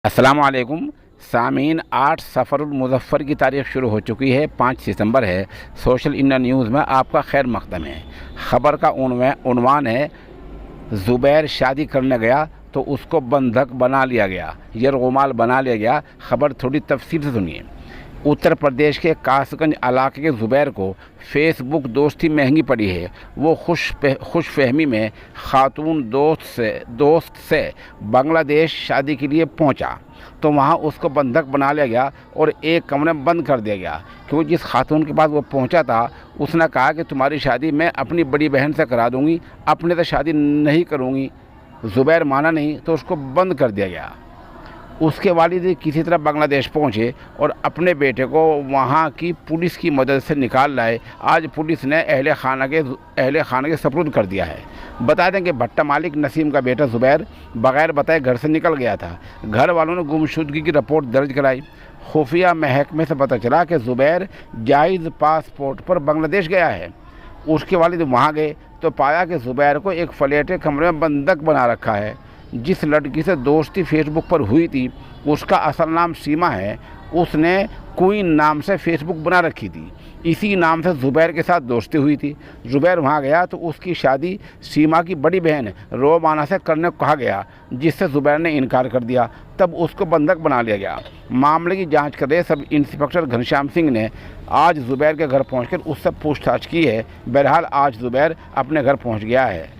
अस्सलाम वालेकुम सामीन। 8 सफ़रुल मुज़फ़्फ़र की तारीख़ शुरू हो चुकी है, 5 सितंबर है। सोशल इंडिया न्यूज़ में आपका खैर मक़दम है। ख़बर का उन्वान है, ज़ुबैर शादी करने गया तो उसको बंधक बना लिया गया, यरगुमाल बना लिया गया। ख़बर थोड़ी तफसील से सुनिए। उत्तर प्रदेश के कासगंज इलाके के ज़ुबैर को फेसबुक दोस्ती महंगी पड़ी है। वो खुशफहमी में ख़ातून दोस्त से बांग्लादेश शादी के लिए पहुंचा तो वहां उसको बंधक बना लिया गया और एक कमरे में बंद कर दिया गया, क्योंकि जिस खातून के पास वो पहुंचा था उसने कहा कि तुम्हारी शादी मैं अपनी बड़ी बहन से करा दूंगी, अपने से शादी नहीं करूंगी। ज़ुबैर माना नहीं तो उसको बंद कर दिया गया। उसके वालिद किसी तरह बांग्लादेश पहुंचे और अपने बेटे को वहां की पुलिस की मदद से निकाल लाए। आज पुलिस ने अहले खाना के सपुर्द कर दिया है। बता दें कि भट्टा मालिक नसीम का बेटा ज़ुबैर बग़ैर बताए घर से निकल गया था। घर वालों ने गुमशुदगी की रिपोर्ट दर्ज कराई। खुफिया महकमे से पता चला कि ज़ुबैर जायज़ पासपोर्ट पर बांग्लादेश गया है। उसके वालिद वहाँ गए तो पाया कि ज़ुबैर को एक फ्लैट के कमरे में बंधक बना रखा है। जिस लड़की से दोस्ती फेसबुक पर हुई थी उसका असल नाम सीमा है। उसने क्वीन नाम से फेसबुक बना रखी थी। इसी नाम से ज़ुबैर के साथ दोस्ती हुई थी। ज़ुबैर वहाँ गया तो उसकी शादी सीमा की बड़ी बहन रोमाना से करने को कहा गया, जिससे ज़ुबैर ने इनकार कर दिया। तब उसको बंधक बना लिया गया। मामले की जांच कर रहे सब इंस्पेक्टर घनश्याम सिंह ने आज ज़ुबैर के घर पहुंचकर उससे पूछताछ की है। बहरहाल आज ज़ुबैर अपने घर पहुंच गया है।